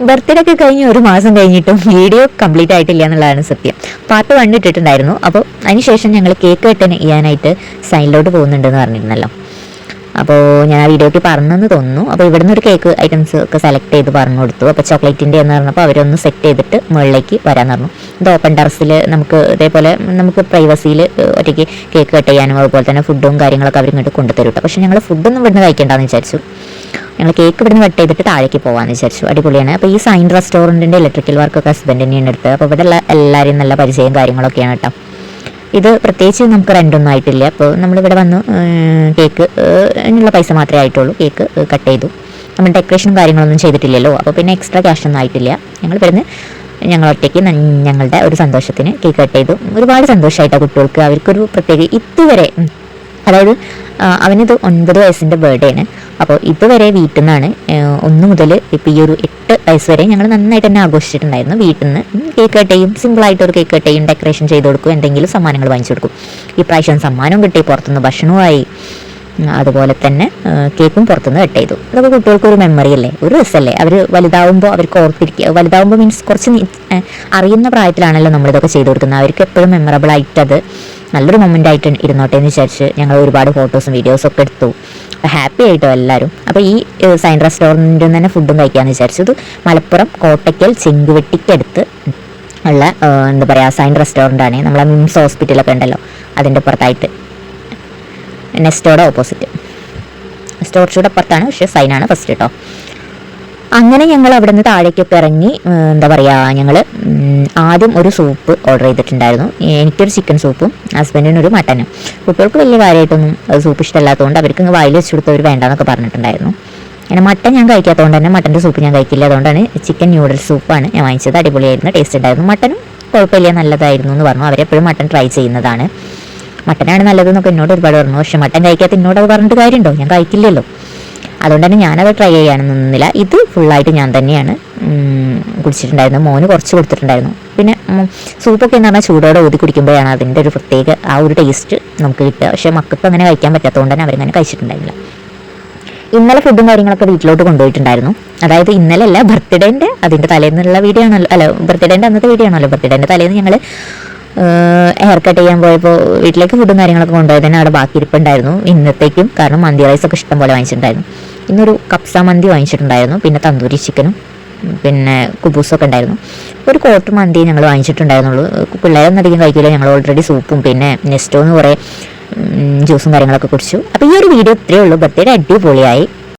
Birthday ഒക്കെ കഴിഞ്ഞ് 1 മാസം കഴിഞ്ഞിട്ടും വീഡിയോ കംപ്ലീറ്റ് ആയിട്ടില്ല എന്നുള്ളതാണ് സത്യം. പാർട്ട് 1 ഇട്ടിട്ടുണ്ടായിരുന്നു. അപ്പോൾ അതിനുശേഷം ഞങ്ങൾ കേക്ക് കട്ട് ചെയ്യാനായിട്ട് സൈഡിലോട്ട് പോകുന്നുണ്ടെന്ന് പറഞ്ഞിരുന്നല്ലോ. അപ്പോൾ ഞാൻ ആ വീഡിയോയ്ക്ക് പറഞ്ഞെന്ന് തോന്നുന്നു. അപ്പോൾ ഇവിടുന്ന് ഒരു കേക്ക് ഐറ്റംസ് ഒക്കെ സെലക്ട് ചെയ്ത് പറഞ്ഞു കൊടുത്തു. അപ്പോൾ ചോക്ലേറ്റിൻ്റെ എന്ന് പറഞ്ഞപ്പോൾ അവരൊന്ന് സെറ്റ് ചെയ്തിട്ട് മുകളിലേക്ക് വരാൻ പറഞ്ഞു. ഇത് ഓപ്പൺ ടെറസിൽ നമുക്ക് ഇതേപോലെ നമുക്ക് പ്രൈവസിയിൽ ഒറ്റയ്ക്ക് കേക്ക് കട്ട് ചെയ്യാനും അതുപോലെ തന്നെ ഫുഡും കാര്യങ്ങളൊക്കെ അവരിങ്ങോട്ട് കൊണ്ടുതരും കേട്ടോ. പക്ഷേ ഞങ്ങൾ ഫുഡൊന്നും ഇവിടുന്ന് കഴിക്കേണ്ടെന്ന് വിചാരിച്ചു. ഞങ്ങൾ കേക്ക് ഇവിടുന്ന് കട്ട് ചെയ്തിട്ട് താഴേക്ക് പോകാമെന്ന് വിചാരിച്ചു. അടിപൊളിയാണ്. അപ്പോൾ ഈ സൈൻ റെസ്റ്റോറൻറ്റിൻ്റെ ഇലക്ട്രിക്കൽ വർക്കൊക്കെ ഹസ്ബൻഡ് തന്നെയാണ് എടുത്തത്. അപ്പോൾ ഇവിടെ ഉള്ള എല്ലാവരെയും നല്ല പരിചയം കാര്യങ്ങളൊക്കെയാണ് കേട്ടോ. ഇത് പ്രത്യേകിച്ച് നമുക്ക് റെൻ്റൊന്നും ആയിട്ടില്ല. അപ്പോൾ നമ്മളിവിടെ വന്നു കേക്ക് അതിനുള്ള പൈസ മാത്രമേ ആയിട്ടുള്ളൂ. കേക്ക് കട്ട് ചെയ്തു. നമ്മൾ ഡെക്കറേഷനും കാര്യങ്ങളൊന്നും ചെയ്തിട്ടില്ലല്ലോ. അപ്പോൾ പിന്നെ എക്സ്ട്രാ ക്യാഷൊന്നും ആയിട്ടില്ല. ഞങ്ങൾ ഇവിടുന്ന് ഞങ്ങൾ ഒറ്റയ്ക്ക് ഞങ്ങളുടെ ഒരു സന്തോഷത്തിന് കേക്ക് കട്ട് ചെയ്തു. ഒരുപാട് സന്തോഷമായിട്ടാണ് കുട്ടികൾക്ക്. അവർക്കൊരു പ്രത്യേക ഇതുവരെ അതായത് അവനിത് 9 വയസ്സിൻ്റെ ബർത്ത്ഡേ ആണ്. അപ്പോൾ ഇതുവരെ വീട്ടിൽ നിന്നാണ് 1 മുതൽ ഇപ്പോൾ ഈ ഒരു 8 വയസ്സ് വരെ ഞങ്ങൾ നന്നായിട്ട് തന്നെ ആഘോഷിച്ചിട്ടുണ്ടായിരുന്നു. വീട്ടിൽ നിന്ന് കേക്ക് കട്ട് ചെയ്യും, സിമ്പിളായിട്ടൊരു കേക്ക് കട്ട് ചെയ്യും, ഡെക്കറേഷൻ ചെയ്ത് കൊടുക്കും, എന്തെങ്കിലും സമ്മാനങ്ങൾ വാങ്ങിച്ചു കൊടുക്കും. ഈ പ്രാവശ്യം സമ്മാനവും കിട്ടി, പുറത്തുനിന്ന് ഭക്ഷണവുമായി, അതുപോലെ തന്നെ കേക്കും പുറത്തുനിന്ന് കട്ട് ചെയ്തു. അതൊക്കെ കുട്ടികൾക്ക് ഒരു മെമ്മറി അല്ലേ, ഒരു രസമല്ലേ. അവർ വലുതാവുമ്പോൾ അവർക്ക് ഓർത്തിരിക്കുക, വലുതാവുമ്പോൾ മീൻസ് കുറച്ച് അറിയുന്ന പ്രായത്തിലാണല്ലോ നമ്മളിതൊക്കെ ചെയ്ത് കൊടുക്കുന്നത്. അവർക്ക് എപ്പോഴും മെമ്മറബിൾ ആയിട്ടത് നല്ലൊരു മൊമെൻ്റ് ആയിട്ട് ഇരുന്നോട്ടെ എന്ന് വിചാരിച്ച് ഞങ്ങൾ ഒരുപാട് ഫോട്ടോസും വീഡിയോസും ഒക്കെ എടുത്തു. ഹാപ്പി ആയിട്ടോ എല്ലാവരും. അപ്പോൾ ഈ സൈൻ റെസ്റ്റോറൻറ്റിൽ നിന്ന് തന്നെ ഫുഡും കഴിക്കാമെന്ന് വിചാരിച്ചു. ഇത് മലപ്പുറം കോട്ടയ്ക്കൽ ചെങ്കുവെട്ടിക്കടുത്ത് ഉള്ള എന്താ പറയുക സൈൻ റെസ്റ്റോറൻ്റാണ്. നമ്മളെ മിംസ് ഹോസ്പിറ്റലൊക്കെ ഉണ്ടല്ലോ അതിൻ്റെ പുറത്തായിട്ട്, നെസ്റ്റോടെ ഓപ്പോസിറ്റ്. സ്റ്റോർച്ചൂടെ അപ്പുറത്താണ്, പക്ഷേ സൈനാണ് ഫസ്റ്റ് കേട്ടോ. അങ്ങനെ ഞങ്ങൾ അവിടെ നിന്ന് താഴേക്കൊക്കെ ഇറങ്ങി എന്താ പറയുക ഞങ്ങൾ ആദ്യം ഒരു സൂപ്പ് ഓർഡർ ചെയ്തിട്ടുണ്ടായിരുന്നു. എനിക്കൊരു ചിക്കൻ സൂപ്പും ഹസ്ബൻഡിനൊരു മട്ടനും. കുട്ടികൾക്ക് വലിയ കാര്യമായിട്ടൊന്നും സൂപ്പ് ഇഷ്ടമല്ലാത്തതുകൊണ്ട് അവർക്ക് വായിൽ വെച്ച് കൊടുത്തവർ വേണ്ടെന്നൊക്കെ പറഞ്ഞിട്ടുണ്ടായിരുന്നു. അങ്ങനെ മട്ടൻ ഞാൻ കഴിക്കാത്തതുകൊണ്ട് തന്നെ മട്ടൻ്റെ സൂപ്പ് ഞാൻ കഴിക്കില്ല. അതുകൊണ്ടാണ് ചിക്കൻ ന്യൂഡിൽസ് സൂപ്പാണ് ഞാൻ വാങ്ങിച്ചത്. അടിപൊളിയായിരുന്നു, ടേസ്റ്റ് ഉണ്ടായിരുന്നു. മട്ടനും കുഴപ്പമില്ല, നല്ലതായിരുന്നു എന്ന് പറഞ്ഞു. അവരെപ്പോഴും മട്ടൻ ട്രൈ ചെയ്യുന്നതാണ്. മട്ടനാണ് നല്ലതെന്നൊക്കെ എന്നോട് ഒരുപാട് പറഞ്ഞു. പക്ഷേ മട്ടൻ കഴിക്കാത്ത എന്നോട് അത് പറഞ്ഞിട്ട് കാര്യമുണ്ടോ? ഞാൻ കഴിക്കില്ലല്ലോ. അതുകൊണ്ട് തന്നെ ഞാനത് ട്രൈ ചെയ്യാനൊന്നും നിന്നില്ല. ഇത് ഫുള്ളായിട്ട് ഞാൻ തന്നെയാണ് കുടിച്ചിട്ടുണ്ടായിരുന്നു. മോന് കുറച്ച് കൊടുത്തിട്ടുണ്ടായിരുന്നു. പിന്നെ സൂപ്പൊക്കെ എന്ന് പറഞ്ഞാൽ ചൂടോടെ ഊതി കുടിക്കുമ്പോഴാണ് അതിൻ്റെ ഒരു പ്രത്യേക ആ ഒരു ടേസ്റ്റ് നമുക്ക് കിട്ടുക. പക്ഷേ മക്കൾക്ക് അങ്ങനെ കഴിക്കാൻ പറ്റാത്തതുകൊണ്ട് തന്നെ അവരങ്ങനെ കഴിച്ചിട്ടുണ്ടായില്ല. ഇന്നലെ ഫുഡും കാര്യങ്ങളൊക്കെ വീട്ടിലോട്ട് കൊണ്ടുപോയിട്ടുണ്ടായിരുന്നു. അതായത് ഇന്നലെ അല്ല, ബർത്ത്ഡേൻ്റെ അതിൻ്റെ തലേന്നുള്ള വീഡിയോ ആണല്ലോ, അല്ല ബർത്ത്ഡേൻ്റെ അന്നത്തെ വീഡിയോ ആണല്ലോ. ബർത്ത്ഡേൻ്റെ തലേന്ന് ഞങ്ങൾ ഹെയർ കട്ട് ചെയ്യാൻ പോയപ്പോൾ വീട്ടിലേക്ക് ഫുഡും കാര്യങ്ങളൊക്കെ കൊണ്ടുപോയത് തന്നെ അവിടെ ബാക്കി ഇരിപ്പുണ്ടായിരുന്നു ഇന്നത്തേക്കും. കാരണം മന്തി റൈസൊക്കെ ഇഷ്ടം പോലെ വാങ്ങിച്ചിട്ടുണ്ടായിരുന്നു. ഇന്നൊരു കപ്സ മന്തി വാങ്ങിച്ചിട്ടുണ്ടായിരുന്നു, പിന്നെ തന്തൂരി ചിക്കനും പിന്നെ കുബൂസൊക്കെ ഉണ്ടായിരുന്നു. ഒരു കോട്ട് മന്തി ഞങ്ങൾ വാങ്ങിച്ചിട്ടുണ്ടായിരുന്നുള്ളൂ. പിള്ളേരൊന്നും അധികം കഴിക്കില്ല. ഞങ്ങൾ ഓൾറെഡി സൂപ്പും പിന്നെ നെസ്റ്റോന്ന് കുറേ ജ്യൂസും കാര്യങ്ങളൊക്കെ കുടിച്ചു. അപ്പോൾ ഈ ഒരു വീഡിയോ ഇത്രയേ ഉള്ളൂ. ബർത്ത്ഡേ അടിപൊളിയായി.